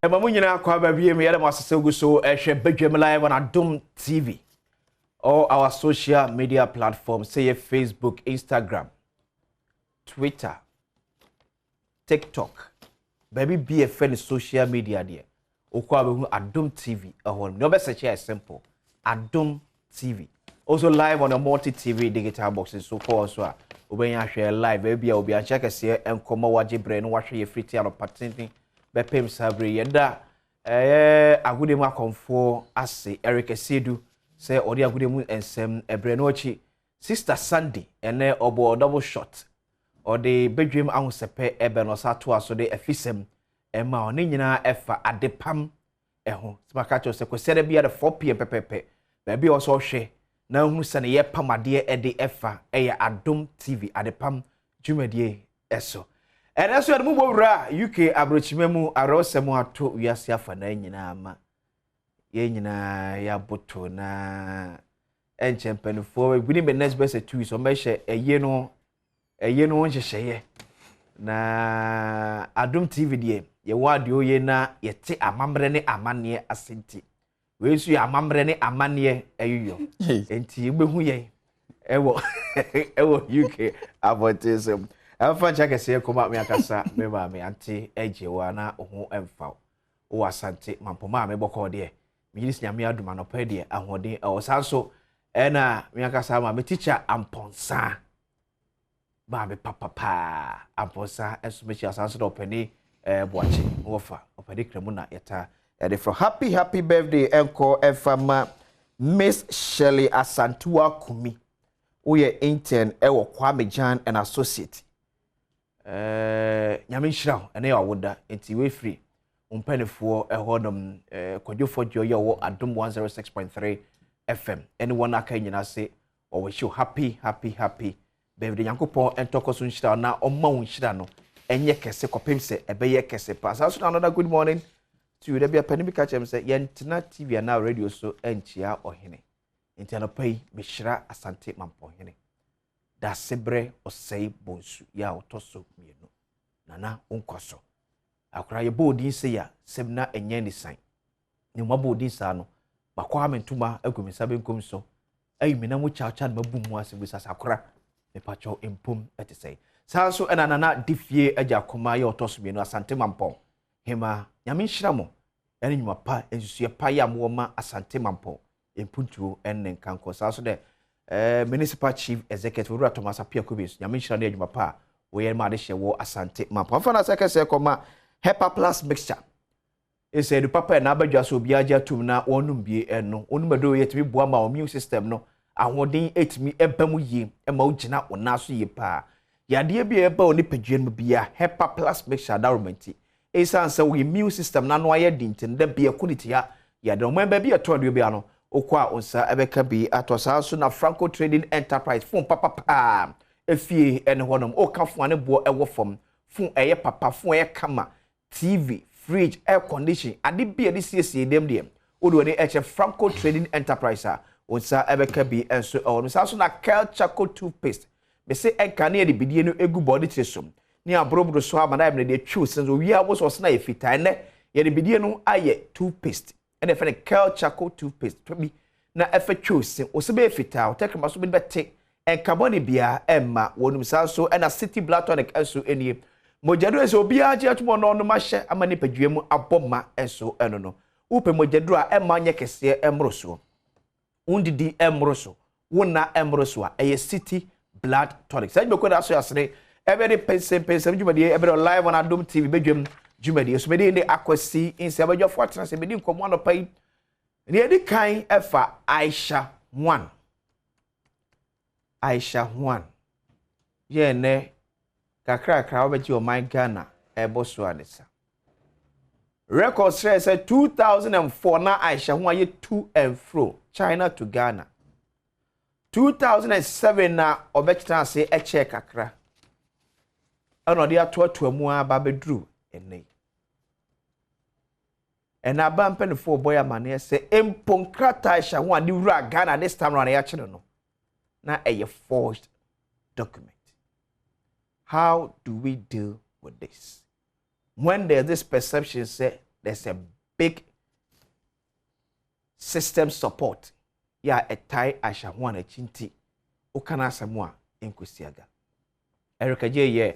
Mamunyina kwa babie me yada masese so ehwe Badwam live on Adom TV. All our social media platforms, say Facebook, Instagram, Twitter, TikTok. Baby be a friend social media there. Okwa be Adom TV. No be search here simple. Adom TV. Also live on a multi TV digital boxes so called so. Obenya share live baby obi a check say enkomo waje bre no wahwe ye free tiano patenti be pem sabre yeda agude mu akonfo ase Eric Esedu say odi agude mu ensem ebre no achi Sister Sunday ene obo double shot odi Badwam ahosepe ebe no sato aso de afisem ema oni nyina efa adepam eho smaka cho se kwesere bia de 4 pm pepepe baby also hwe na hu sene ye pamade ede efa eya Adom TV adepam dwumadie eso eneso ade mu bowura UK abrochimemu arosemu ato wiase afa na nyina ama ye nyina ya boto na enchempenfo guni be next best 2 so mehye eye no nhyehyeye na Adom TV die ye wade oye na yete amamre ne amane asenti we su ya amamre ne amane ayuyo enti gbehu ye ewo UK abotism afa chaka se koma me akasa me ba me anti eje wa na ohu emfa o asante mampoma me boko de me yiri nyame aduma no pa de ahode o sanso na me akasa ma me teacher amponsa ba me papa amponsa enso me chia sanso do pani boache wofa opade kremu na yeta ede for happy birthday enko efama Miss Shirley Asantua Kumi oye intern ewo Kwame Jan and associate nyame nhyira ene ya woda enti we free umpenefo ehodom kwadwofo joye wo Adom 106.3 FM anyone aka nyina se o we show happy birthday yankopon entokoso nhyira na omma wo nhyira no enye kese kopemse ebeye kese pass so another good morning to you there be a catch em say yentina TV na radio so enchia ohene enti anopai beshira asante mampo hene da sebre osei bonsu ya otoso mienu nana onkoso akura ye bodin se ya semna enye ni san ni mo bodin sa no makwa amentuma agumisa benkom so ayimina mu chacha na mabumu asebisa sakura me pacho empum etesei sanso enanana difie agya koma ya otoso mienu asante mampo hema nyame nhyira mo ene nyuma pa ensusu pa ya mo ma asante mampo empuntuo enen kanko sanso de municipal chief executive Rura Thomas Apia Kubis nyame nhyira ne adwuma pa wo ye ma de hye wo asante mampo amfa na sekese koma Hepa Plus mixture ese du papa na abadwa so bia agya tum na wonum bie eno onum do yetimi boa ma immune system no ahoden etimi ebamu yi ema ogina ona so yi pa yade bia eba oni padwan mu bia Hepa Plus mixture darumenti esan se wo immune system na no aye dintin da bia quality ya de mo eba bia to do bia no okwa onsa ebeka bi atosanso na Franco Trading Enterprise fun papa efie ene honom okafo ane bo ewo fom fun eye papa fun eye kama TV fridge air condition ade bia de siesie dem de odo ne eche Franco Trading Enterprise onsa ebeka bi enso on sanso na Kel Chaco toothpaste be se enka ne de bidie no egu body tresom ni abrobro so amana em ne de twu senso wi a wo so na ye fitan ne ye de bidie no aye toothpaste and if any Kel Chaco toothpaste to be na efe choose o se be fita o take ma so be bete en carbon bia emma wonum sanso and a city black tonic enso enie mojado eso bia age atumo no no ma hye amani padwam aboma enso eno no upe mojado a emma nye kese emroso undidi emroso wona emroso a eye city blood tonic say be ko da so yasene every pensem dwumadie every live on Adom TV Badwam dwumadie so be dey akwasi inse abadwafo atena se be di nkomo anopai ne edi kan efa Aisha Huang ye ne kakra obeji o my Ghana eboso anisa record say 2004 na Aisha Huang ye to and fro China to Ghana 2007 na obechita se eche kakra ano de atoato amu aba bedru ene ena ba mpenfo boy amane se emponkrata Aisha Huang di wura Ghana this time round ya chene no na a forged document. How do we deal with this? When there's this perception say there's a big system support. Yeah, a tie Aisha Huang a chinti. Okana Samoa in Kusiaga. Erika J.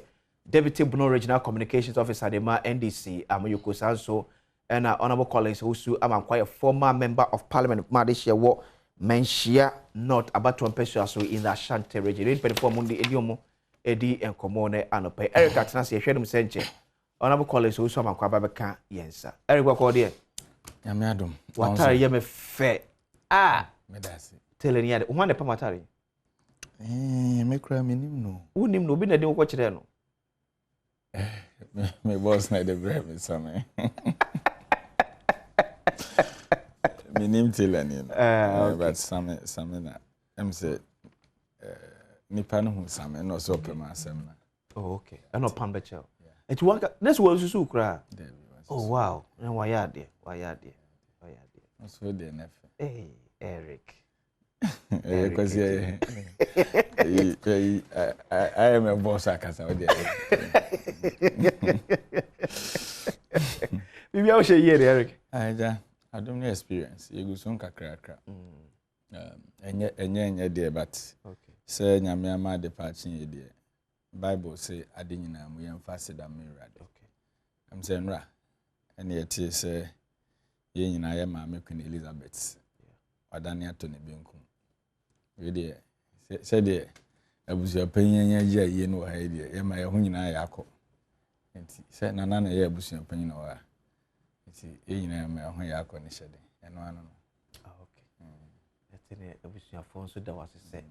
Deputy Bono Regional Communications Officer at the NDC, Amoyoko Sanso, and Honorable Collins, who am quite a former member of Parliament, Madisha War, Menshia, not about to Mpensenpensemu in the Ashanti region. In 24 Mundi, Ediomo, Edi, and Komone, and Pay. Erika Tanasi, Shedum Senche, Honorable Collins, who am quite Babaka, Yensa. Erika Cordia. Adom. What are you fair? Ah, Medasi. Telling you, one a pamatari. Macroeconomic no. Who named no been a deal watch there? My boss not the brave me some. My name Tilani. But some that I'm say nipa no hu some no so pe ma asem na. Oh okay. I know pan becho. It one this was susu kra. Oh wow. Na why ade? So dey na. Hey, Eric. Because I am a boss akasa o dey. Bibi how she hear Eric? Adom no experience. You go so kakra. Enye dey but okay. Say nyame ama de patching ye dey. Bible say ade nyina mu ye mfa seda mirade. Okay. I'm saying ra. And yet say ye nyina ye ma me Queen Elizabeth. Adani atone benku. We dey say dey abusu panyin ye ye no ha dey. Ye ma ye ho nyina ya akọ. Enti say nana na ye abusu panyin no ha. Enti ye nyina ma ho ya akọ ne hyede. Eno ano no. Ah okay. Etene abusu afon so da wase say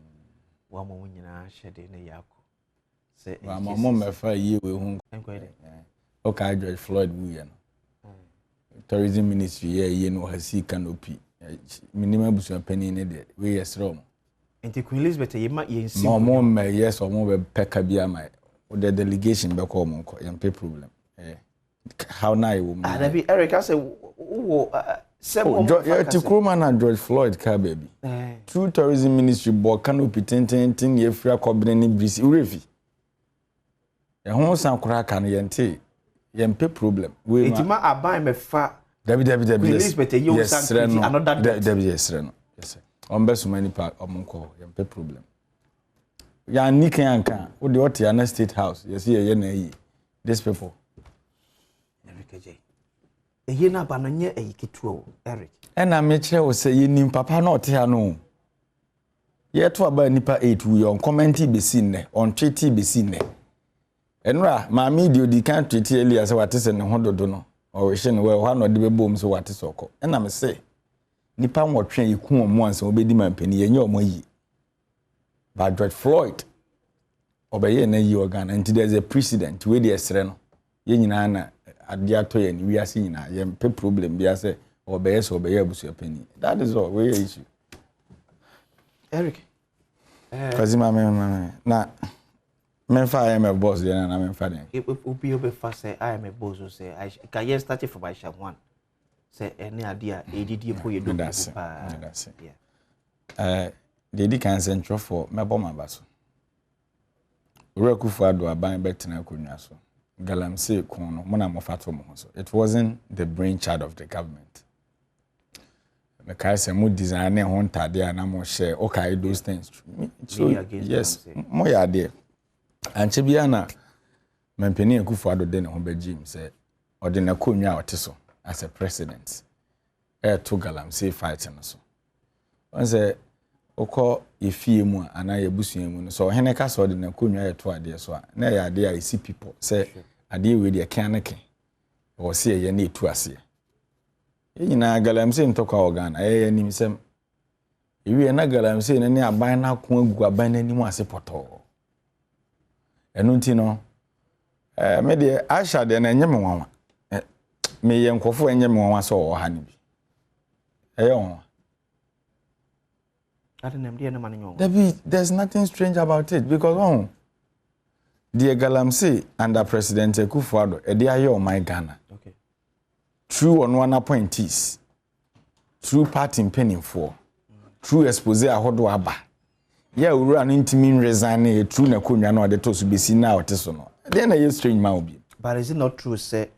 wa mo nyina hyede ne ya akọ. Say wa mo me fa yi we hu. Enkwede. Okay, George Floyd wu ye no. Tourism ministry ye no ha si canopy. Minimum abusu panyin ne de we yesro mo. Enti Queen Elizabeth ye ma ye nsi. Mo me yes or mo be peka bia my the delegation be call mo ko yam pay problem. How na you woman? Ah, be Eric I say seven Tikroma na George Floyd ka baby. True tourism ministry bo canopy ten ye free akobene ni brisi urefi. E ho san kura kan ye nte yam pay problem. We ma aban me fa David Queen Elizabeth ye san another David yes no. Yes. On be so many part omonko yam pay problem. Ya nikan anka wo de what ya na state house yes ye na yi these people Eric ye na ba no nye eyiketuo Eric ena me kire wo say nim papa na ote ha no ye to aba nipa 8 we on comment be sin ne on tweet be sin ne enra ma me di odi kan tweet elia say what say ne ho dodo no o we hye ne we ha no de be bom so what soko ena me say nipa nwotwe yiku omo ansa obedi mampani ye nye omo yi. But George Floyd obeye na yi organ and there's a precedent we dey esre no ye nyina na ade ato ye ni wi ase nyina ye pe problem bia say obeye abusu pani. That is all we issue. Eric Fazima me na menfa I am a boss there na menfa den obi fast say I am a boss so say I can you start from Aisha Huang say any idea edidi ko ye do pa yeah Dedi kan central for meboma baso. Urakufu-Adjei aban betena konwa so. Galamsey kon no mona mofato mo so. It wasn't the brainchild of the government. Because say mo design e ho ntade ana mo share okay those things. So yes, mo ya there. Anche bia na mampeni Akufo-Adjei de ne ho begim say ode na konwa ote so as a president. To Galamsey fight no so. One say oko efie mu ana ye busua mu no so hene ka so de na konwa ye to ade so na ye ade a see people say ade we de kan ne ke o se ye na etu ase ye nyina Galamsey ntokwa organ ye nim sem ewie na Galamsey ne aban na ko agu aban na nim ase poto enu nti no me de Aisha de na nyem nwanwa me ye nkofo nyem nwanwa so o ha ne bi on there's nothing strange about it because the Galamsey under President Akufo-Adjei they are your my Ghana. Okay. True on one appointees. True party penning for. True expose ahodo aba. Yeah, we run into mean resign true na kunya no de to so be seen now teso no. Then a strange man be. But is it not true say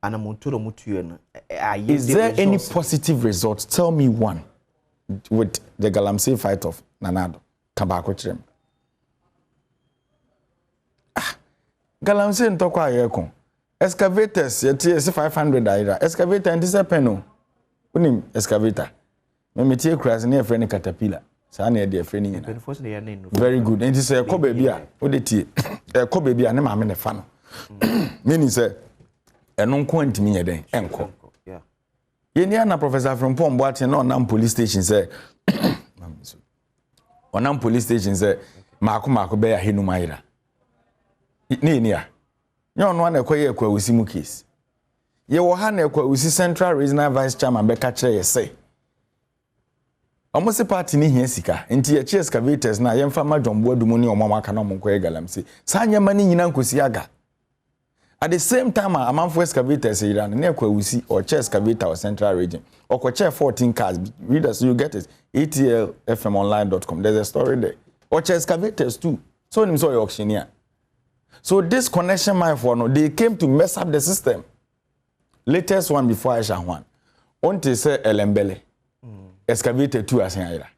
Is there any positive result? Tell me one with the Galamsey fight of Nanado. Kabako Chim. Galamsey ntokwa yeko. Excavators yet 500 aira. Excavator and this peno. Unim excavator. Me metie kras na friend caterpillar. Sa na de friend nyina. Very good. And this say ko baby a odeti. Ko baby a na ma me ne fa no. Meaning say eno nko antimi nye den enko. Yeah. Ye na Professor from Pomboate no na police station say onam police station say mako be ya henu maira. Ni a. Nye ono na ekwa ye kwa usi mu case. Ye wo ha na ekwa usi Central Regional Vice Chairman be ka kire ye say. Almost party ni hia sika. Nti ye excavators na ye mfa madwombo adumu ni omama aka na omonko ye Galamsey. Sa nyama ni nyina nkosi aga. At the same time, a man for excavators Iran, near Kwesi or chair excavator or Central Region, or chair 14 cars. Readers, you get it. ATLFMonline.com. There's a story there. Or chair excavators too. So him saw auctioneer. So this connection, my phone, they came to mess up the system. Latest one before Aisha Huang. Onte say Elembele. Excavator 2 as Ira.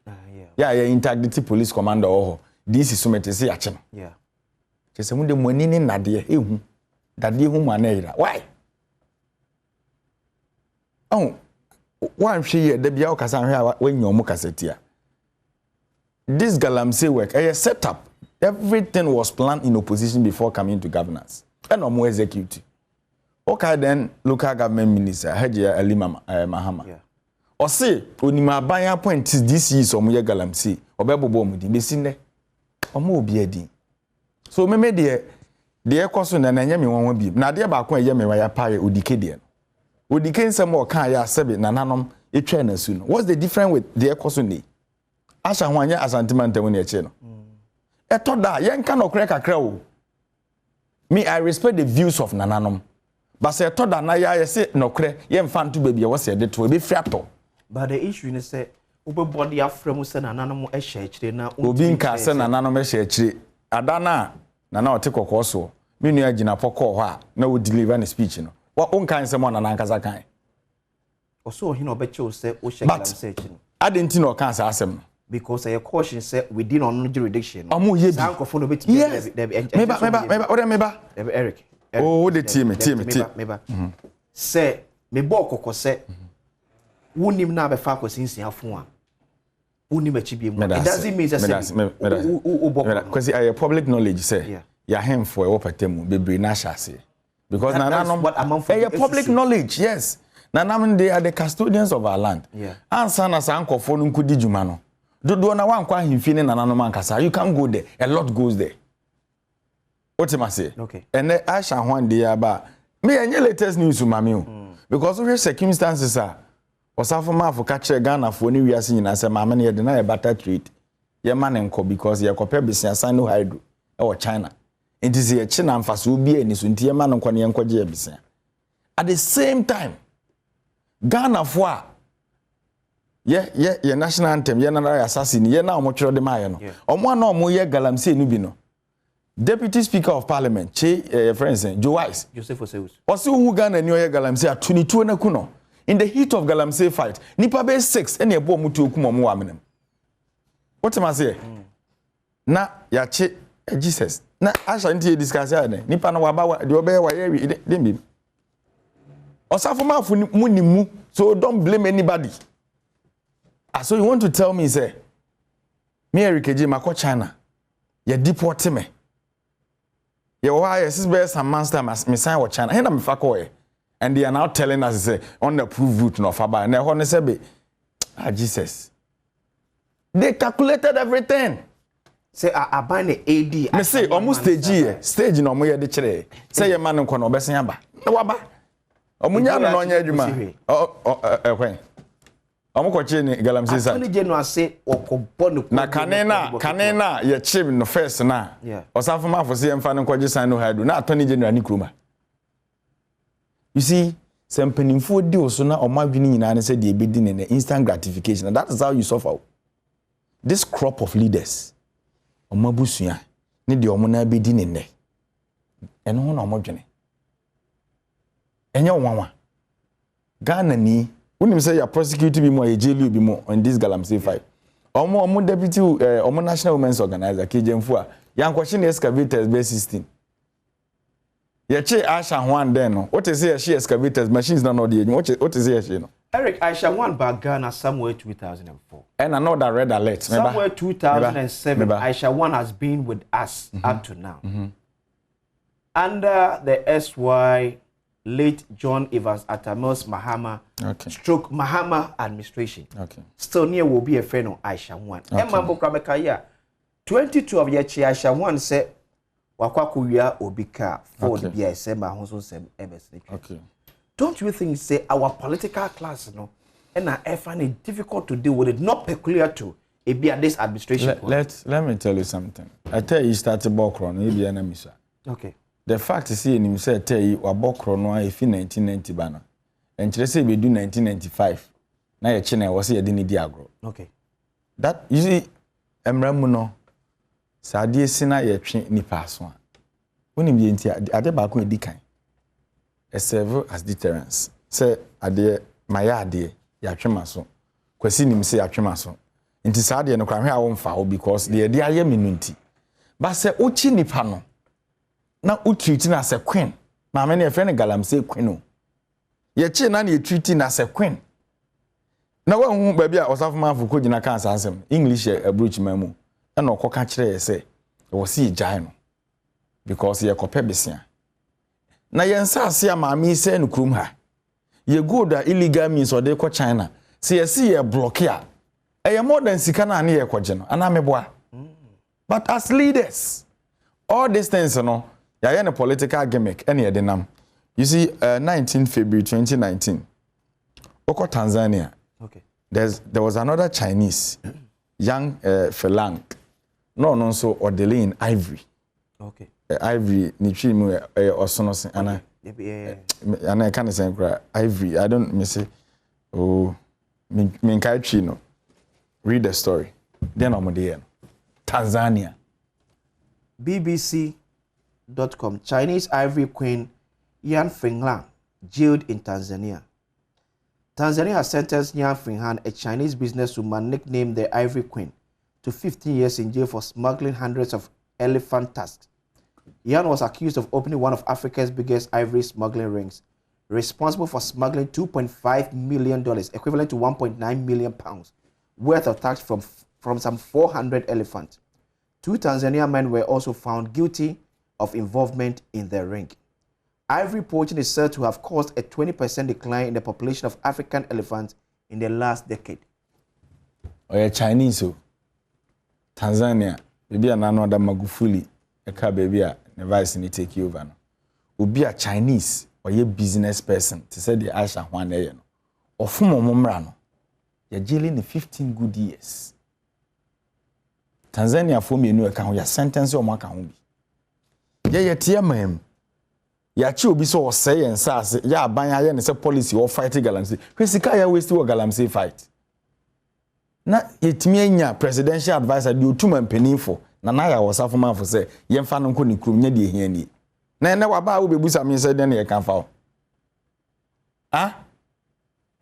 Yeah, integrity police commander or this is sumete say achem. Yeah. Just a munde money na de ehu. Daddy whom I why? Oh, one she the Biao Casan when your Mucasetia. This Galamsey work, a setup. Everything was planned in opposition before coming to governance. And no more executive. Okay, then local government minister, Hajia Alima Mahama. Yeah. Or say, when my buyer point is this year, some year Galamsey, or Bebo Bomudi, be seen there. Or more beardy. So, me dear. The ekoso na nanya me won bi na de ba ko ye me wa ya pare odike de odike nsem o kan ya sebe na nanom etwa na su no. What's the difference with the ekoso ni Aisha Huang asantimanta woni eche no eto da ye nka no kre kakra o. Me, I respect the views of nananom, but say eto da na ya say no kre ye mfa nto ba bia wo se de to be fiato. But the issue is say obebody afrem say nananom e hye akire na obi nka say nananom e hye akire adana na o te kokoso me nua gina poko ho a na o deliver na speech no wa on kan se mo na nankasa kan oso hin obeche say o hye Galamsey no adenti na o kan sa asem because a caution say within on jurisdiction omo ye bi sankofo no beti meba Eric oh the team say me bo kokko say wonim na be fa kwasinsin afo a wonim achi bi mu it doesn't mean say because I public knowledge say ya hem for e wopatemu bebre na shase because nananom a public knowledge yes nanam they are the custodians of our land ansa na sankofo no nkudi juma no dodo na wankwa himfi ne nananom ankasa you can go there a lot goes there otimase okay and Aisha Huang dey aba me enye latest news mami o because of circumstances are osafo mafo ka kire Ghana fo ni wiase nyina se maame ne ye de na ye butter trade ye man enko because ye kopɛ bisia no hydro e China it is ye China mfaso obi ani so ntie man enko ne enko je bisia at the same time Ghana fo a ye national anthem ye na assassin ye na omotwero de maye no omo na omo ye Galamsey no bi no Deputy Speaker of Parliament friends Joseph Oseus osi hu Ghana ni ye Galamsey a 22 na ku no in the heat of Galamsey fight nipa be 6 ene ebo mutu okum omo wa menem what am I say na ya che Jesus na Aisha ntie discuss ya ne nipa na waba de obe wa ye dem bi osafo mafu munimu so don't blame anybody. So you want to tell me say me Erikeji mako China ye deport me ye why yes be some monster me sign wa China hena me fako and they are now telling us say on the approved route no faba na ho ne say be Jesus they calculated everything say aban AD me say almost stage no mo ye de kire say ye man nko no obesen aba na waba omunya no nya adwuma kwen Omokoche ni Galamsey sa. Attorney General say okobo no. Na kanena ye chim no first na. Osafo mafo se emfa no kwaje san no hadu. Na Attorney General ni kroma. You see, some penimfo di oso na omadwini nyina ne say de ebedi ne instant gratification. And that is how you suffer. This crop of leaders. Omabusua ne de omo na ebedi ne ne. Eno ho na omodwene. Enya wanwa. Ghana ni unim say ya prosecute bi mo ya jail bi mo on this galamsey fight. Omo deputy omo national women's organizer Kejemfu a yankwohye ne excavators be 16. Ya che Aisha Huang den no. What is say she excavators machines na no dey. What is say she no. Eric, Aisha Huang back Ghana somewhere 2004. And another red alert. Somewhere 2007, Aisha Huang has been with us up to now. Under the SY late John Evans Atamel's Mahama stroke Mahama administration. Still near will be a friend of Aisha Huang. Emambo Kramekaya 2012 yechi Aisha Huang said Wakwakuya Obika for the BSM Mahonso Sem MSN. Don't you think say our political class and I find it difficult to deal with it, not peculiar to this administration? Let me tell you something. I tell you started Bokron, maybe an emissary. Okay. The fact is here him say tell you Bokron no if 1990 banner. And today say we do 1995. Now your channel was here didn't diagro. Okay. That you see Emramuno Sadie Sina ye train ni pass one. When him yenti ade ba ko edikan. Serve as deterrence. Say ade maya ade ya twema so. Kwasi nim say ya twema so. Nti saa ade no kwa hwe a wo mfa wo because the ade aye minunti. Ba say uchi nipa no. Na utreat na as a queen. Ma me ne friend galamsey queen o. Ye chi na ne treat na as a queen. Na wa hu ba bia osafo manfo ko gina kan sansem. English e abroach mamu. Na okoka kire ye say wo si jai no. Because ye kope besia. Na yensa ase amaami se no krum ha ye go da illegal means or dey ko China se ye see ye block ya e more than sika na ye koje no ana meboa. But as leaders all these things no ya no political gimmick any ye denam. You see 19 February 2019 oko Tanzania. Okay. There was another Chinese young Felang no so Odeline Ivory. Okay. Ivory ni chimu osonosin ana ana kan say Ivory I don't me say oh me kai chi no read the story then omode Tanzania bbc.com Chinese Ivory Queen Yan Fenglang jailed in Tanzania. Tanzania has sentenced Yan Fenglang, a Chinese businesswoman nicknamed the Ivory Queen, to 15 years in jail for smuggling hundreds of elephant tusks. Yan was accused of opening one of Africa's biggest ivory smuggling rings, responsible for smuggling $2.5 million, equivalent to 1.9 million pounds, worth of tax from some 400 elephants. 2 Tanzanian men were also found guilty of involvement in the ring. Ivory poaching is said to have caused a 20% decline in the population of African elephants in the last decade. Oh, Chinese, so Tanzania, maybe another Magufuli, a car baby, a vice ni take you over. No, obi a Chinese or ye business person to say the Aisha Huang no, or fumo momra no, you're jailing 15 good years. Tanzania for me no account, your sentence or more can be. Yeah, tia mem. Ya chi obi so say and say ya ban ya ne say policy or fight galamsey. Fiscal ya waste or galamsey fight. Na yetimi anya presidential advisor di otuma mpanin for na ya wasafo man for say yemfa no nko ni krum nya di ehia ni. Na wa ba wo bebusa me say den ye kan fa. Ah?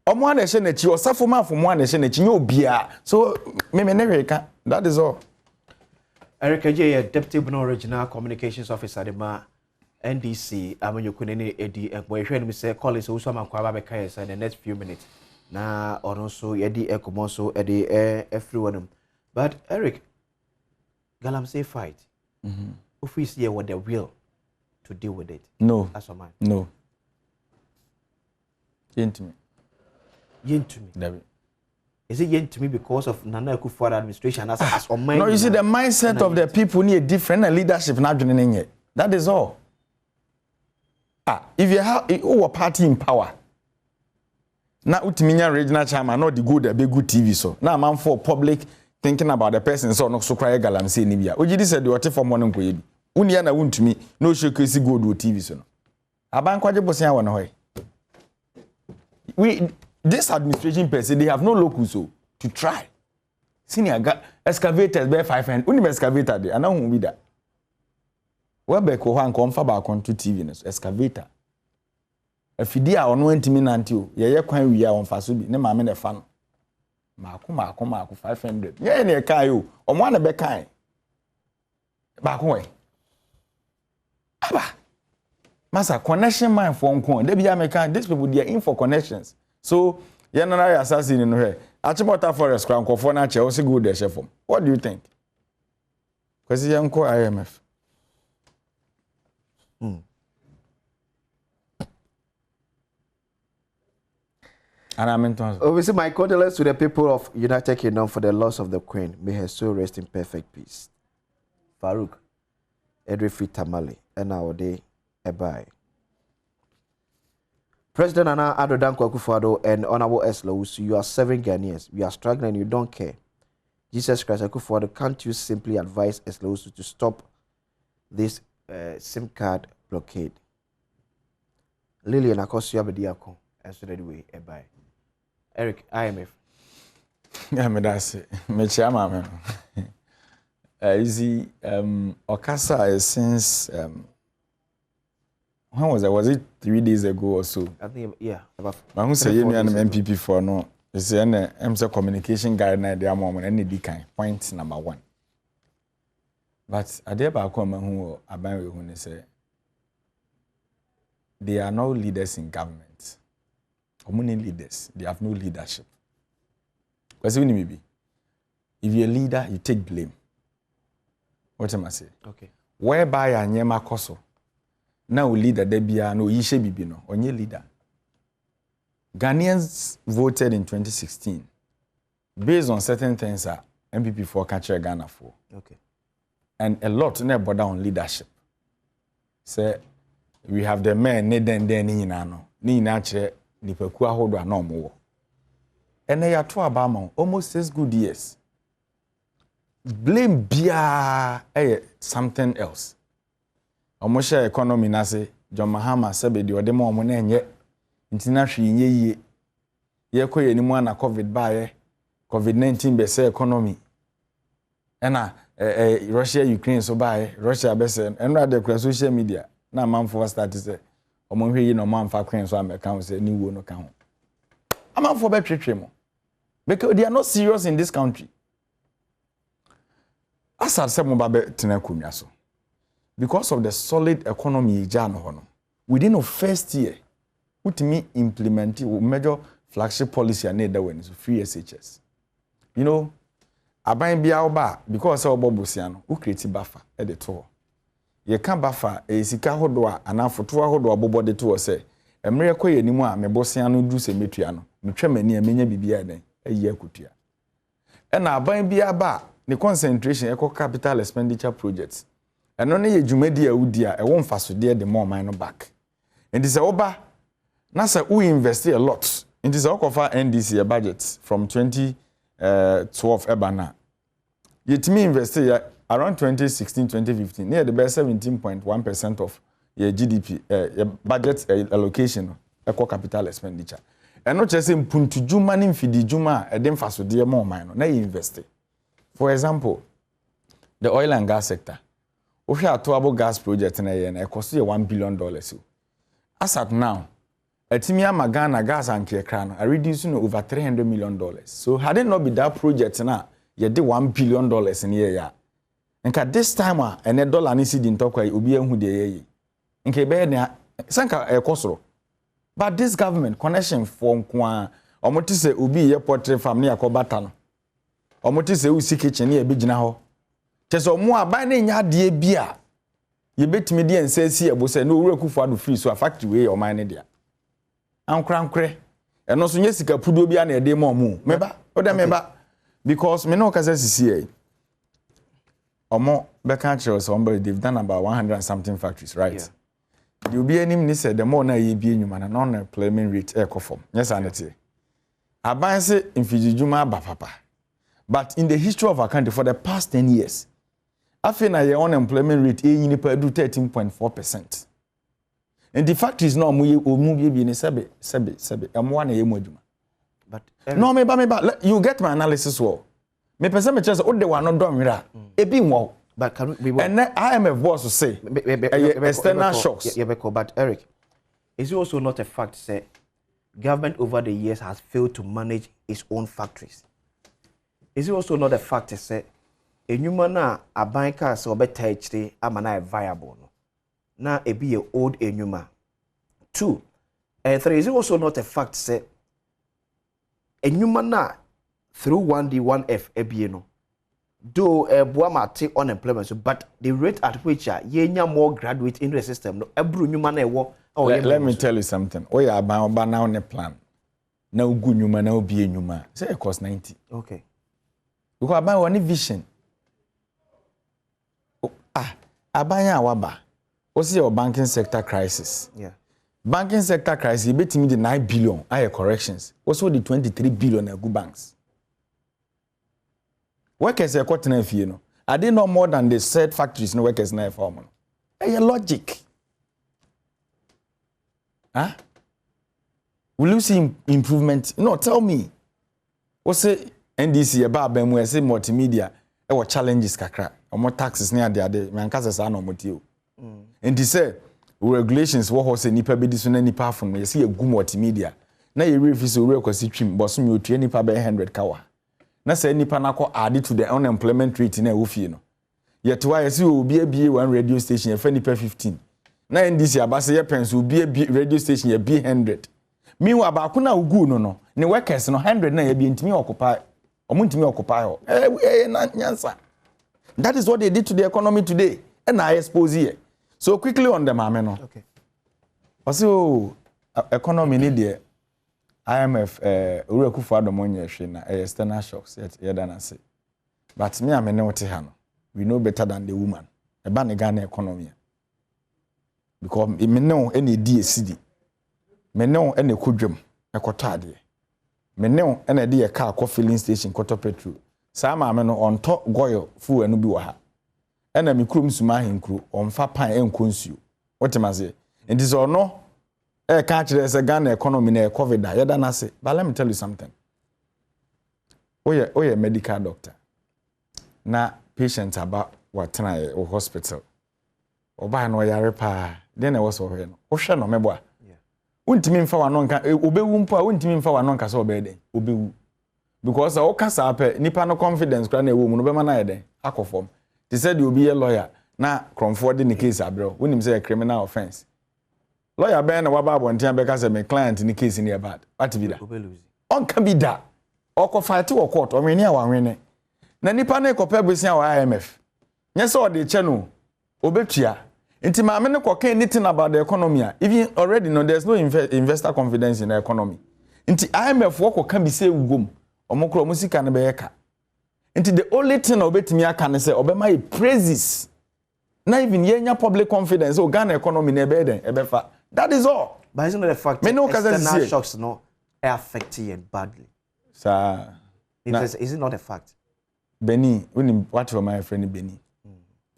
Omo ana hye na chi wasafo man for mo ana hye na chi nya obia. So me ne hweka. That is all. Eric Adjei, Deputy Borno Regional Communications Officer Dema NDC, Amanyokunene Edi Ekboyhwe me say Collins also am kwa ba kai say in the next few minutes. Na also Edi Ekomonso Edi everyone. But Eric, galamsey fight. Office here with the will to deal with it. No. That's all mine. No. Yen to me. Yen to me. David. Is it yen to me because of Nana Akufo-Addo administration as on mine? No, you see the mindset of the people need different leadership not doing it. That is all. If you have a party in power, now Utiminya regional chairman, not the good, a big good TV so. Now I'm for public thinking about the person so not so cry galamsey nibia. Oji said you are for morning ko yebi. Uniana won to me no show crazy good TV so no. Abankwaje bosia won hoy. This administration per se, they have no locus so to try. Senior excavators be 500. Uni excavator dey, ana hu bi da. Where be ko han kom fa ba kon to TV no excavator. afidi a ono antimi nante o ye kwan wi a on fa so bi ne maame ne fa no maako 500 ye ne kai o omo na be kai baako we aba masa connection mind for nko dey be American these people they are in for connections so ye na ya assassin no he Achimota Forest kwan kofo na che o se go dey chef form what do you think kwesi ye nko IMF Obviously, my condolences to the people of United Kingdom for the loss of the Queen. May her soul rest in perfect peace. Farouk, Edrifi Tamale, and our day, bye. President Nana Addo Dankwa Akufo-Addo and Honorable Eslo, you are 7 Ghanaians. We are struggling and you don't care. Jesus Christ Akufo-Addo, can't you simply advise Eslo to stop this SIM card blockade? Lillian Akosu Abediako, and so that way, bye. Eric, IMF. Yeah, me that's it. Me chama man. Easy. Okasa is since when was it? Was it 3 days ago or so? I think yeah. About. But who say you me an MPP for no? It's an communication guideline. They are more than any kind. Point number 1. But I dare back come who about who say they are no leaders in government. Community leaders, they have no leadership. Because maybe if you're a leader, you take blame. What am I saying? Okay. Whereby a nyema koso. Now leader debia no yishe bibi no onye leader. Ghanaians voted in 2016 based on certain things that MPP for catch Ghana for. Okay. And a lot na border on leadership. Say we have the men ne den ni nyina no. Ni nyina che nipaku ahodo ana omo. Ene ya to abama almost 6 good years. Blame bia something else. Omo share economy na se John Mahama sebe de odemo omo na enye ntina hwe nye yie. Ye koye ni mu ana COVID bae. COVID-19 be say economy. Ena Russia Ukraine so bae. Russia be say enra de kura social media na manfo start say omo hwe yi no manfa kwen so American say ni wo no ka ho. Amanfo be twetwe mo. Because they are not serious in this country. Asad se mo ba be tena kunwa so. Because of the solid economy jan ho no. Within the first year, utimi implement major flagship policy and that when so free SHS. You know, aban bia oba because of bobusia no, u create buffer at the tour. Ye kan buffer e sika hodo a anafoto ahodo abobo de to say emre koye nimu a mebosia no du se metua no metwa mani amenya bibia den ayi akutua e na aban bia ba ne concentration eco capital expenditure projects eno ne ye dwumadi awudi a e wo mfasode de more man no back and this oba na say we invest a lot in this okofa NDC budget from 2012 ebana yetimi invest around 2016-2015, near the best 17.1% of your GDP, your budget allocation, equal capital expenditure. And not just in Puntu Juma, Nifidi Juma, a dem faso dear more minor, na invest. For example, the oil and gas sector. We have a 2 gas project in a year and it costs you $1 billion. As at now, a Timia Magana gas and Kiakrano are reducing over $300 million. So, had it not been that project now, you did $1 billion in a year. Nka this time a dollar ni sidi ntokwa obi ehu de ye nke be na sanka ekosoro but this government connection for nko omoti se obi ye portrait farm na yakobata no omoti se usi kitchen na ebegina ho chese omo aban na nya de bia ye betimi de ensasi ebose na owura kufu ado free so a factory we o man ne dia ankra eno so nya sika pudo bia na ede mo mu meba oda meba because me no kasa sisi Omo Bekancho somebody they've done about 100 and something factories, right? Yeah. You'll be any ni said the more na ye be human and unemployment rate eco form. Yes, anity. Abanse in Fijijuma ba papa. But in the history of our country for the past 10 years, I feel na your unemployment rate e ni per do 13.4%. And the fact is no mu be ni sebe amo na ye mu adwuma. But no me ba you get my analysis well. Me person me chance o de wa no don wira e bi nwo but can we and IMF boss say external shocks but Eric is it also not a fact say government over the years has failed to manage its own factories? Is it also not a fact to say enyuma na abanka se obeta ekyire amana viable no na ebi ye old enyuma? 2 and 3, is it also not a fact say enyuma na through 1D 1F ebi no though Buama take unemployment, so, but the rate at which yenya more graduate in the system no ebru nyuma na ewo. Let me tell you something. Oh yeah, about now on a plan. Now good nyuma now be nyuma. Say it cost 90. Okay. Because about one vision. Abaya waba. What's your banking sector crisis? Yeah. Banking sector crisis, you bet me the 9 billion higher corrections. Also the 23 billion at good banks. Workers are caught in a few, no. Are they no more than the said factories no workers na form? Hey, logic. Huh? Will you see improvement? No, tell me. What say NDC about them we say multimedia our challenges kakra. More taxes near the other. Man kasa sa no motio. And they say regulations what say nipa be this one nipa from you see a good multimedia. Na you refuse to work kwasi twim bosom you 20 nipa be 100 kawa. Na say nipa na ko add to the unemployment rate na wo fie no. Yet why say obi abie one radio station e fa nipa 15. Na NDC abase ye pens obi abie radio station ye be 100. Meanwhile ba ko na ugu no ne workers no 100 na ye be ntimi occupy. Omuntimi occupy ho. Na nyansa. That is what they did to the economy today. And I expose here. So quickly on the mame no. Okay. Also economy need the IMF Ureku Adom onye hwe na external shocks yet than I say. But me am no te ha no. We know better than the woman. Eba ne Ghana economy. Because me no any DCD. Me no any kudwem ekoto ade. Me no any de car ko filling station koto petrol. Sa ma me no on top goyo fu enu bi wa ha. Ena mi krum suma henkru on fa pan enkonsuo. What am I say? And this or no can't say Ghana economy na COVID yada na say. But let me tell you something. Oh yeah, medical doctor. Na patients about what try or hospital. Oba no yare pa. Then I was over no. O hwe no mebo a. Yeah. Untimi mfa wa no nka obewu mpo a untimi mfa wa no nka so obede. Obewu. Because o kasa ape nipa no confidence kra na ewo mu no be ma na yede akofom. They said you be a lawyer. Now, Cromford in the case, bro. When him say a criminal offense. Lawyer Ben Wababo and Tian because I'm a client in the case in the bad. What be that? On can be that. Or co fight to a court or many hour winning. Nanipane compare with our IMF. Yes, or the channel. Obetia. Inti ma amene ko anything about the economy. Even already know there's no investor confidence in the economy. Inti IMF work can be say ugum. Omokro musika na beyeka. Inti the only thing obetimi aka ne say obema praises. Not even yenya public confidence o Ghana economy na ebe ebefa. That is all. But isn't it a fact that external shocks no affecting it badly? Sir, is it not a fact? Benny, what for my friend Benny?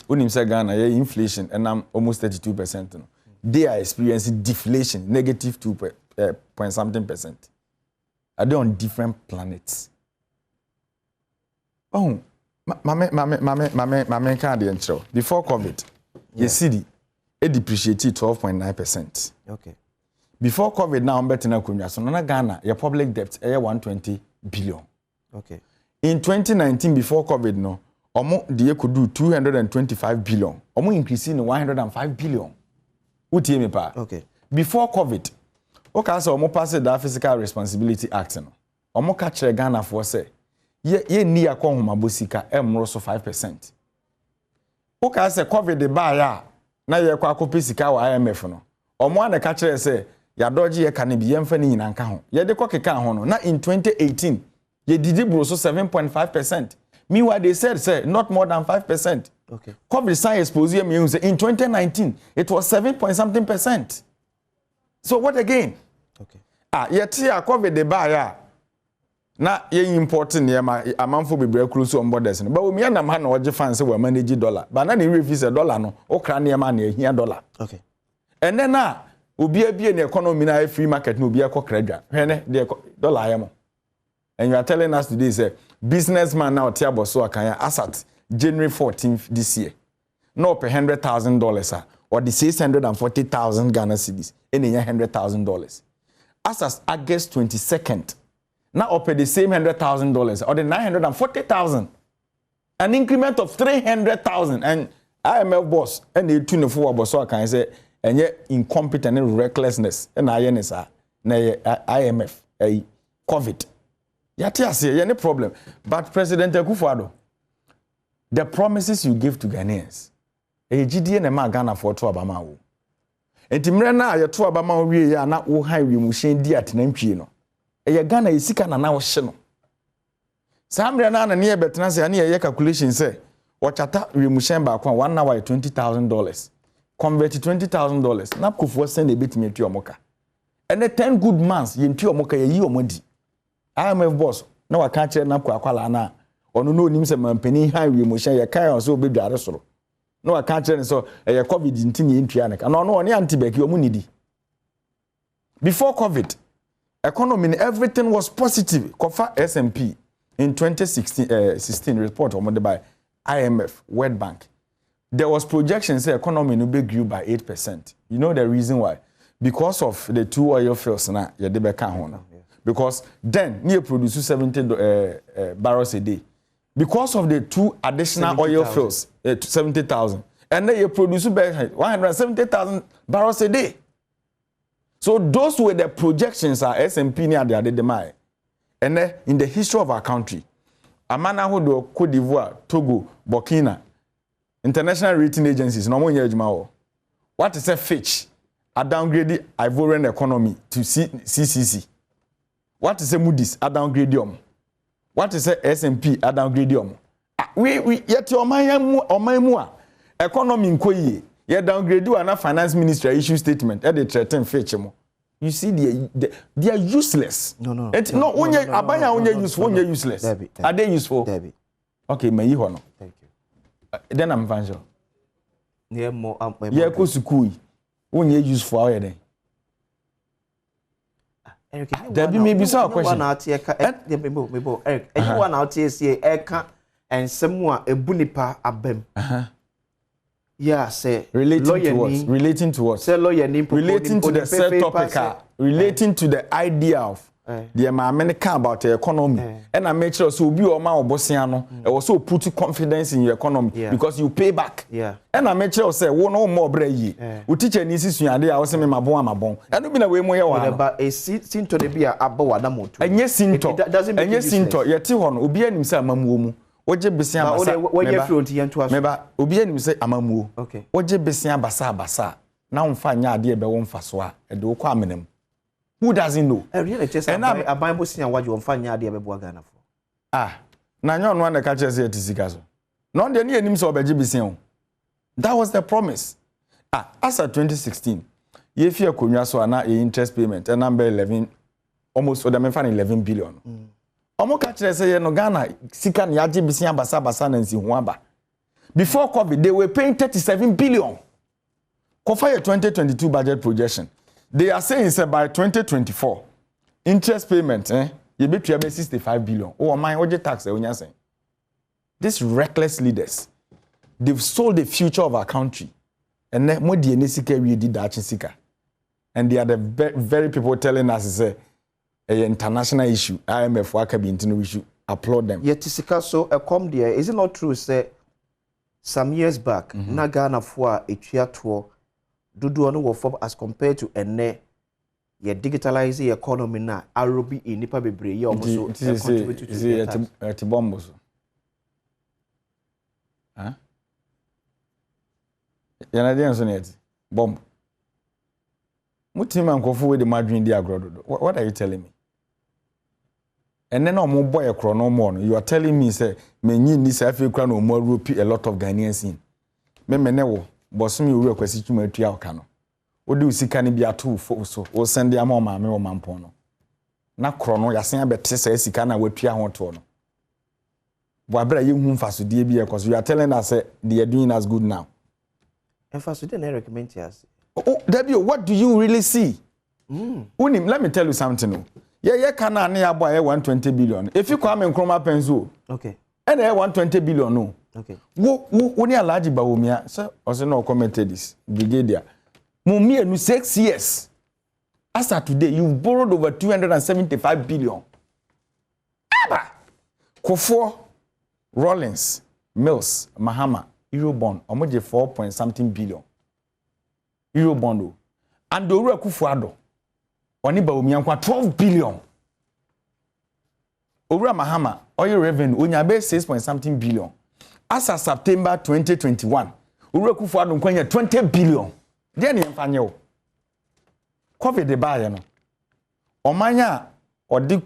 Unim say Ghana inflation and I'm almost 32%. No. They are experiencing deflation, negative 2.something%. Are they on different planets? Oh, mame can't ensure. Before COVID, the city it depreciated 12.9%. Okay. Before COVID, now I'm betting na so na Ghana, your public debt is 120 billion. Okay. In 2019, before COVID, no, they could do 225 billion. Increasing 105 billion. What me pa? Okay. Before COVID, okay, so pass the Fiscal Responsibility Act. No, catch Ghana for say. Ye ni akọ homabosika emro so 5%. Oka se COVID de ba ya na ye kwa akopesika wa IMF no. Omo an ka kire se ya doji ye kan bi yemfa ni nyina nka ho. Ye de kokeka ho no na in 2018 ye didi bro so 7.5%. Meanwhile they said say not more than 5%. Okay. COVID sign expose me say in 2019 it was 7.something%. So what again? Okay. Yet here COVID de ba ya na ye important yema amanfo bebre kru so on borders no but we na ma na oje fan say we manage dollar but na refuse dollar no o kra na yema na ehia dollar. Okay. And then na obi abie na economy na free market na obi akokra dwa hwe the dollar yemo. And you are telling us today say businessman now tiabo so akanya asset January 14th this year no per $100,000 or the $640,000 Ghana cedis and $100,000. As of August 22nd, now up the same $100,000 or the $940,000, an increment of $300,000. And IMF boss and the 24 boss so can say and yet incompetent and recklessness and INSA IMF COVID. Yati say any problem. But President Akufo-Addo, the promises you give to Ghanaians, GDN na Ghana for to abama wo. Enti mre na ye to abama wie ya na wo han wi mu hyen di atenantwie no. Ghana yesika na wo hye no. Sa mre na na ne betena se na ye calculation say ochata wi mu hyen ba kwa 1 hour $20,000. Convert $20,000 na Akufo send e betimi atu omoka. And the 10 good months ye ntu omoka ye yi omodi. IMF boss na wa ka kire na akwala na ono no onim se mampani han wi mu hyen ye kan so obedware soro. No, I can't tell you so. COVID in Trianic. And no, anti-back, you money. Before COVID, economy, everything was positive. Kofa S&P in 2016 report on by IMF, World Bank. There was projections say economy will be grew by 8%. You know the reason why? Because of the 2 oil fields na ya de beka ho. Because then near produce 70 barrels a day. Because of the 2 additional oil fields, 70,000, and then you produce 170,000 barrels a day. So those were the projections our S&P near the Adom. And then in the history of our country, Amana Hodo, Cote d'Ivoire, Togo, Burkina, international rating agencies, no more. What is a Fitch? A downgraded Ivorian economy to CCC. What is a Moody's? A downgraded. What is a S&P a downgrade? We yet your my economy in Koye, ye downgrade you and a finance minister issue statement at the threaten fetch. You see, they are useless. No. It's not only Abaya only useful, only useless. Are they useful? Okay, may you honor. Thank you. Then I'm Vanjo. Yeah, more yeah, Kosukui. Only useful already. There be maybe some question. Eric, anyone out here say Eka and someone a bunipa abem. Yeah, say relating to what? Say lawyer name relating to the set topic, relating to the idea of the American about the economy. And I make sure so be or my Bosiano also put confidence in your economy because you pay back. Yeah. And I make sure say one no more brave. We teach an issue and I was saying my bon. And be away more about a sin to the beer about Adamoto. And yes, Sinto doesn't and yes, Sinto, yet Tihon, Ubian himself, Mamu. What you be saying what you feel to us? Maybe Ubian say Amamu. Okay. What you be saying Basa. Now find your idea by one faswa and do quaminem. Who doesn't know? Really, just a Bible saying what you want find your idea by Ghana for. Ah, now you want to catch us here to Sikazo. Not the near names of Bajibision. That was the promise. As of 2016, if you could so an interest payment, a number 11, almost for them, 11 billion. Omo catch us say no Ghana, Sikan Yaji Bisian Basa and Ziwamba. Before COVID, they were paying 37 billion. For your 2022 budget projection. They are saying say by 2024, interest payment, you be 65 billion. Oh, my OJ tax, saying. These reckless leaders, they've sold the future of our country. And then more DNSika we did that Sika. And they are the very people telling us say an international issue. IMF Wakabi international issue. Applaud them. Yet Sika so come there. Is it not true? Say some years back, na Ghana for a tour. Do no work as compared to ene ye digitalize the economy na arobi in nipa bebre ye almost contribute to the bomb so huh yana dey so net bomb mutima nkofo we the madwin dey agrodo. What are you telling me? And then omo boy ekro no more no you are telling me say menyi ni say afi kra no more rope a lot of Ghanaians in me ne wo Bosumi we kwesi twuma atua oka no odi usika ne bia to so o sende ama maame o mampon no na kro no yasen abete say sika na watua ho to no bo abra ye hu mfasode bi e cause you are telling us they are doing us good now mfasode na recommend us oh Debbie, what do you really see unim let me tell you something no ye kana na ya boy 120 billion if you come in Nkrumah penzo okay and 120 billion no Okay. Wo ni Alhaji Bawumia, sir, also no commented this, brigadier. Mumia no 6 years. As of today, you've borrowed over 275 billion. Aba! Kofo, Rollins, Mills, Mahama, Eurobond, omoje 4 point something billion. Eurobond. And the Ura Kufuado, Oni Bawumia 12 billion. Ura Mahama, oil revenue, onyabe 6 point something billion. As of September 2021, Ura Kufuado kwanya 20 billion. Then yemfanye COVID de ba ye no. Omanya odi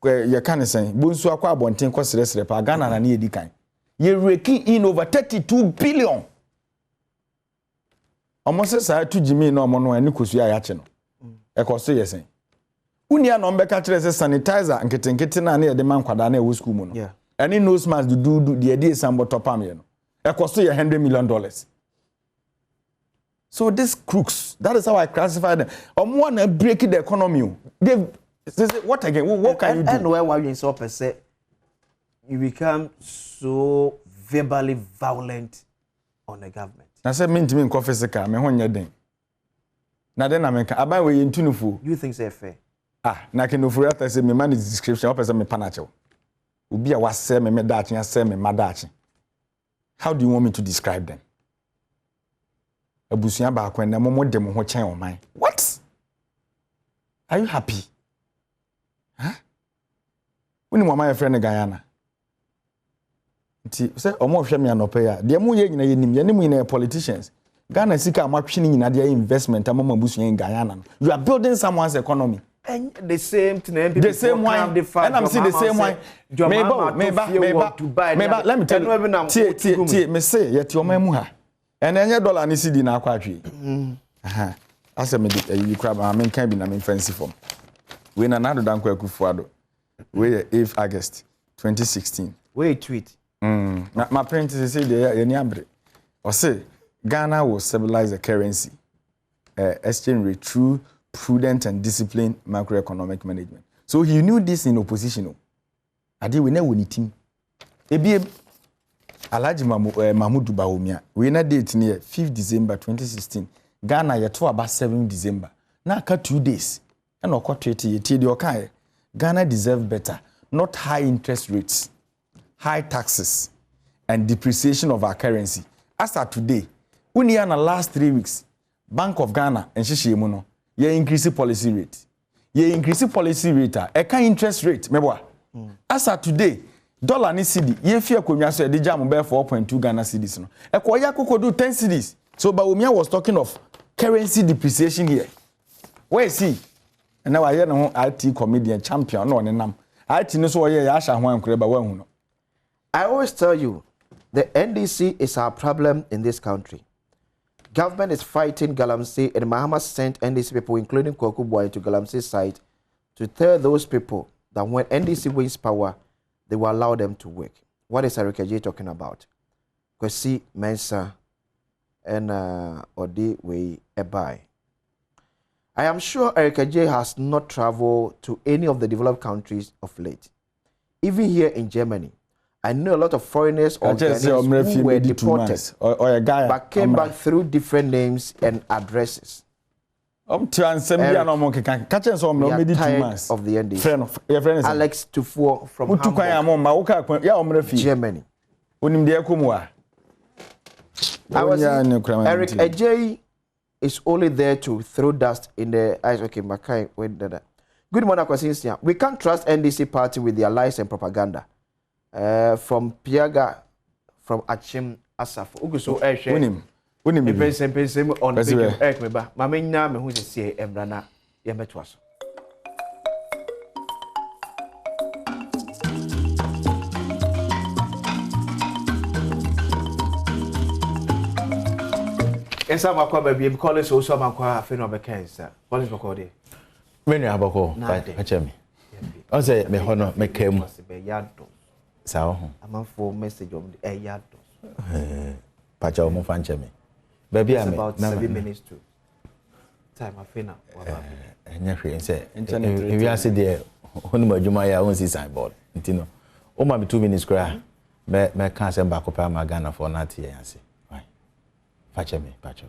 ye kan sen bonsu akwa abonten kwesresre pa Ghana na edi kan. Ye reki in over 32 billion. Almost say to Jimmy no mo no ani kosu ya che no. E koso ye sen. Unia no mbeka kire se sanitizer nketenkete na ye de man kwada na e wo school mu no. Yeah. Any nose mask do the idea sambo topam ye no. E koso ye $100 million. So these crooks, that is how I classify them. Want to break the economy. They what again? What can you do? And why you so per se, you become so verbally violent on the government. I said, mean to me in coffee seka, me hon yeden. Na den na me ka abai we yintunufu. You think say fair? Na ke no furu after say me man is description, what person me panacho. Obi a wase me dachi, ase me madachi. How do you want me to describe them? Abusuya ba kwenda mo dem ho chen oman. What? Are you happy? Huh? When mama your friend Guyana. Nti say omo hwe me anope ya. De mo ye nyina yenim nyina politicians. Ghana sika amatwe ni nyina de investment amama abusuya in Guyana. You are building someone's economy. And the same thing the same one. And I'm seeing the same one. Maybe let me tell you. Tie me say yet your memu ha. And any dollar ni CD na kwatwe. As me you crab I mean can be na me fancy form. We na nado dan kwaku fuado. We 8th August 2016. We tweet. My parents say they any abre. Or say Ghana will stabilize the currency exchange rate through prudent and disciplined macroeconomic management. So he knew this in opposition. Adi we never need him. Ebi Alhaji Mahmudu Bawumia. We na date near 5th December 2016. Ghana yeto about 7th December. Now cut 2 days. And or cut 30 the okay. Ghana deserve better. Not high interest rates, high taxes, and depreciation of our currency. As of today, only in the last 3 weeks, Bank of Ghana and Shishimuno, ye increase policy rate. Ye increase policy rate. Eka interest rate. Mebwa. As of today, dollar ni CD. Ye fear kumya so edija mo be 4.2 Ghana cedis no. Eko ya koko do 10 cedis. So Bawumia was talking of currency depreciation here. Where is he? And now I hear no IT comedian champion no nenam. IT no so ye Aisha Huang kureba wa hu no. I always tell you, the NDC is our problem in this country. Government is fighting Galamsey, and Mahama sent NDC people, including Kwaku Boy, to Galamsey's side to tell those people that when NDC wins power, they will allow them to work. What is Aisha talking about? Kwesi Mensa and Odi Wei Ebai. I am sure Aisha has not traveled to any of the developed countries of late. Even here in Germany, I know a lot of foreigners or Ghanaians who were deported but came back through different names and addresses. Eric, they are tired of the NDC. Alex Tufuo from Hamburg, Germany. Eric Adjei is only there to throw dust in the eyes. Okay, Makai, wait, good morning, Kwasincia. We can't trust NDC party with their lies and propaganda. From Piaga, from Achim Asaf. Uguso Aisha. Unim Mpensenpensemu on the Eric Meba. Mamenya me hu se embrana ye metwaso. Esa makwa ba bi call so so makwa afi no be kensa. Police makwa dey. Me nua aboko achemi. O say me hono me kam. Sao ho. Amanfo message of the yado. Pacha o mo fanchemi. Baby am about 7 minutes to time afi na. Enya hwe say if you say there hono madwuma ya won see signboard. Ntino. O ma me 2 minutes kra. me can't send back up my Ghana for not here and say, why? Patch me, patch.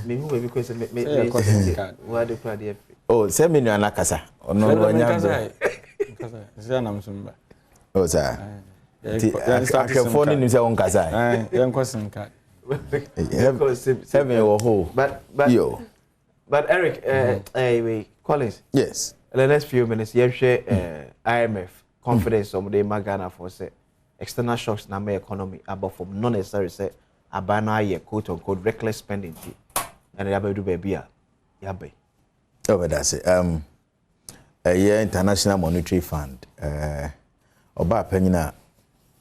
Me who because me why the crowd. Oh, send me na kasa. Ono wanya. Kasa na msumba. Oh, sir. Ti phone ni se on kasa. Yen question card. Seven or who? But Eric, wait, Collins. Yes. In the next few minutes, you share IMF confidence on the Magana for say external shocks na my economy about from non necessary say abana ye quote unquote reckless spending and yabe do baby yabe. Oh, but that's it. A year International Monetary Fund. Oba penina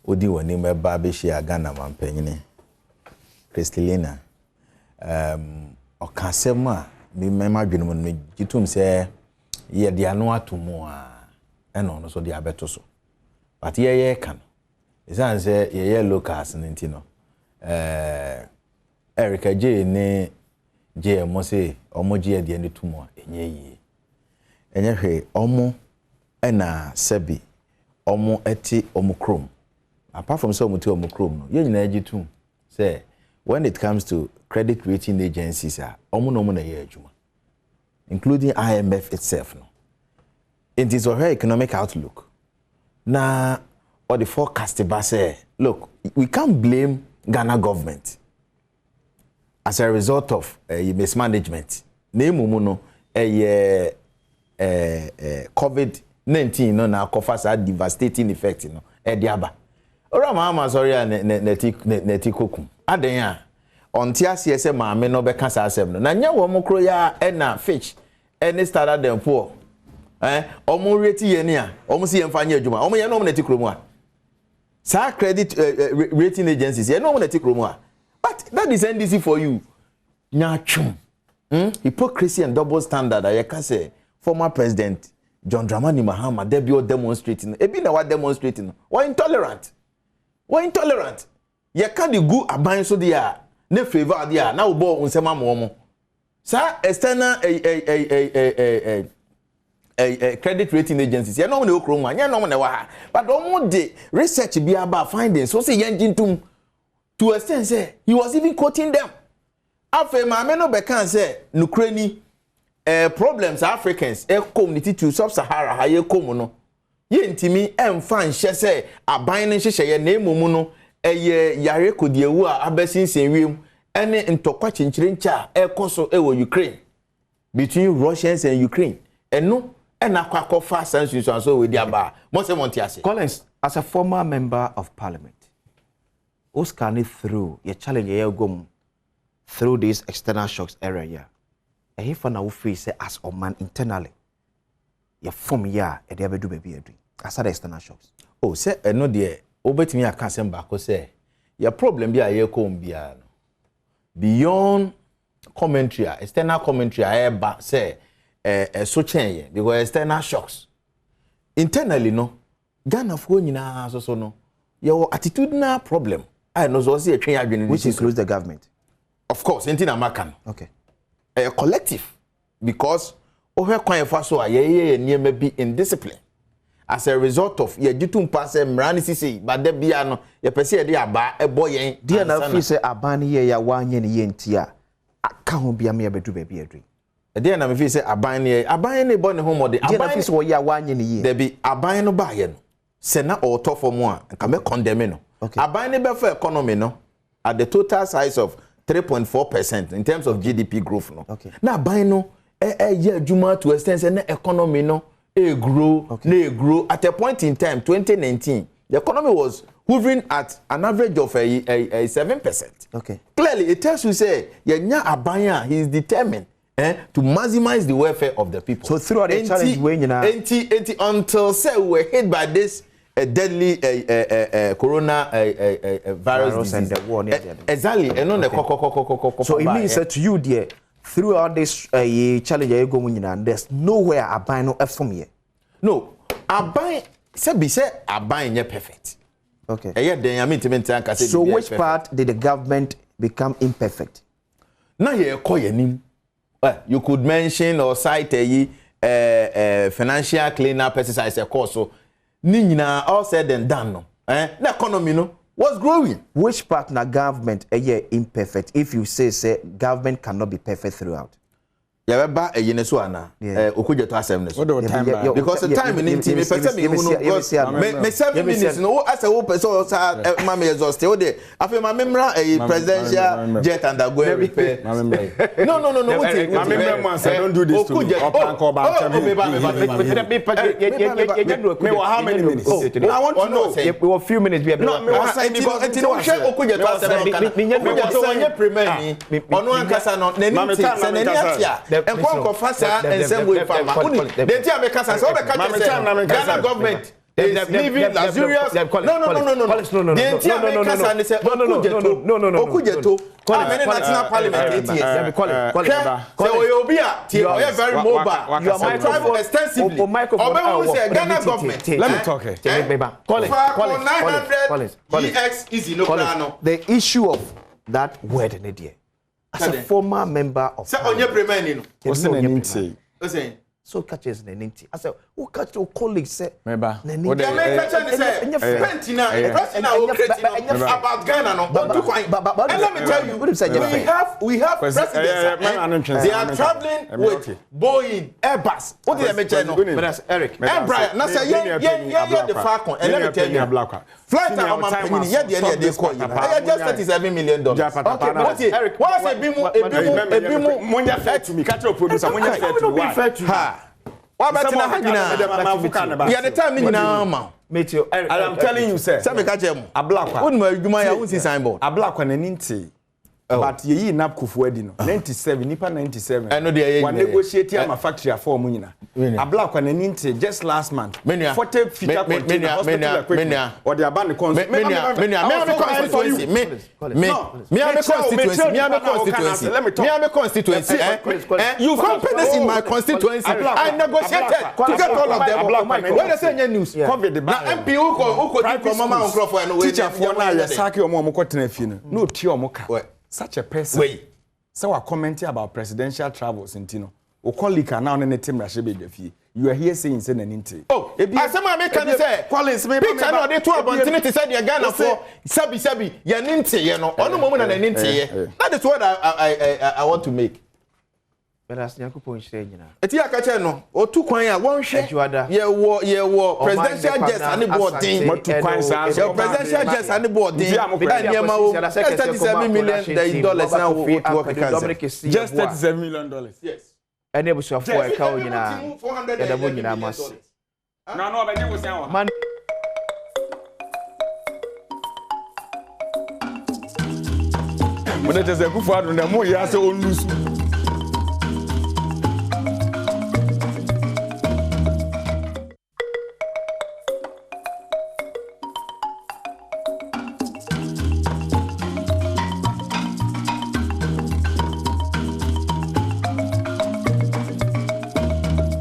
odi woni me ba be share Ghana man penine. Kristelina. Okasem a me mema dwenu no gitum say ye de ano atomo a eno no so de abeto so. But ye kan. Isan say ye locals nti no. Erika J ne J mo say omo J de ne tumo enye yi. Enye hwe omo ena sebi omo eti omo krom. Apart from so omo ti omo krom no ye nyina agitum say when it comes to credit rating agencies omo no mo na ye adwuma, including IMF itself no. It is our economic outlook. Na or the forecast ba say look, we can't blame Ghana government as a result of mismanagement. Name no COVID-19 no na cause a devastating effect no diaba. Ora ma sorry neti kokum. Aden a onti ase maame no be kasa asem no. Na nya wo mokro ya na Fitch any Standard & Poor. Omo rate ye ni a omo si yemfa nya adwuma. Omo ye no neti kromu a. Sa credit rating agencies ye no neti kromu a. But that is NDC for you. Nyachum. Hypocrisy and double standard. I can say former president John Dramani Mahama debut demonstrating. Ebi na wa demonstrating. Why intolerant? Why intolerant? Ye can the go aban so dia ne favor dia na obo unsema mo. Sa external credit rating agencies. Ye no no okro mu anya no na wa. But omo de research bi about findings so say yen tum to extent say he was even quoting them. Afa maame no be kan say nukrani problems Africans community to sub-Sahara ha ye kom no ye ntimi emfa nhye say aban no nhye ye na emumu no yare kodiewu a abesinsen wiem ene ntokwa chinchire ncha ekoso ewo Ukraine between Russians and Ukraine eno ena kwakofa sansusu so we di aba mo se montiase. Collins, as a former member of parliament, who's scanning through your challenge ye go through this external shocks area, and he found out free say as a man internally, your form ya e dey do baby doing as the external shocks. Oh, say no dey obetimi aka sem ba ko say your problem bi a ye ko bia no beyond commentary external commentary ba say so change because external shocks internally no Ghana for nyina so no your attitudinal problem I know so say atwen adwene which includes the government. Of course, anything American. Okay. A collective, because over kwan fa so ye near be indiscipline. As a result of ye jitum pass mrani sisi, but there be no ye pese de aba e boy yen. Dear na fi say abani ye ya wanye ne ye ntia. Aka ho bia me bedu baby adri. Dear na me fi say aban ne bo ne ho mode. Dear na fi say wo ya wanye ne ye. There be aban no ba ye no. Se na o to for mo a nka me condemn no. Okay. Aban ne be for economy no at the total size of 3.4% in terms of GDP growth no. Okay. Na buy no yeah juma to extent say na economy no grow at a point in time 2019 the economy was hovering at an average of a 7%. Okay. Clearly it tells you say nya abanya he is determined to maximize the welfare of the people. So throughout the challenge when until say we were hit by this deadly corona virus and the war exactly and so it means that to you there throughout this challenge you go and there's nowhere aban no from here. No aban say aban nye perfect. Okay. So which part did the government become imperfect? Now you call your name. You could mention or cite financial cleanup exercise course so ni nyina all said and done no the economy no was growing. Which partner government imperfect if you say government cannot be perfect throughout? Ya ba eyine so ana okuje to asem ne so because the time in team me 7 minutes no as a person ma me exhaust o de afi ma memra presidential jet undergo repair no don't do this to me how many minutes I want to know we were few minutes we no because no share okuje to asem no so onye premier ni onu ankasa no nani se nani atia enko fasa ensem we farmer the tia make kasa so be catch Ghana government is living luxurious no the tia make kasa ni say okujeto amene national parliament say oyobi a tie oye very mobile you are travel extensively obe say Ghana government let me talk EX easy no plan no the issue of that word in there as a former member of say onye premier ni no what's the name say so catches the name as a who catch your colleagues say member what the catch say pentina about Ghana no but let me tell you we have presidents they are traveling with Boeing Airbus what did they tell no but Eric Brian na say yeah the Falcon and let me tell you flight on my penny yeah they call you I just $37 million okay but Eric what say ebimu monya fair to me catch your producer monya fair to me what about na hagina ya the time ni na ma metio Eric I am telling you sir say me catch em ablakwa wonu adwuma ya won signboard ablakwa na ninti but ye nap Kufuor no 97 nipa 97 I know they one negotiate am factory for mu nyina ablakwa na ninti just last month 40 fita container hospital equipment or the abandoned constituency me constituency you companies in my constituency I negotiated to get all of them where they say news covid the MP who do mama on crop for no way teacher for na ya sake omo kotena fie no tie omo ka such a person so we commenting about presidential travels intino o colleague now na team rashe be fie you are here saying say na ninti asema make can say Collins me picture no dey to opportunity say the Ghana for sabi ya ninti ye no ono momu na ninti ye that is what I want to make but as Yakupon share nyina eti akache no otu kwan a won hwe ye wo presidential guest and board din motu kwan sa your presidential guest and board din niema wo $37 million now what just $37 million yes ene busuafo e ka o nyina ya da bo nyina mas na no be nyi busia wa When it is a good father, the more you are so on loose.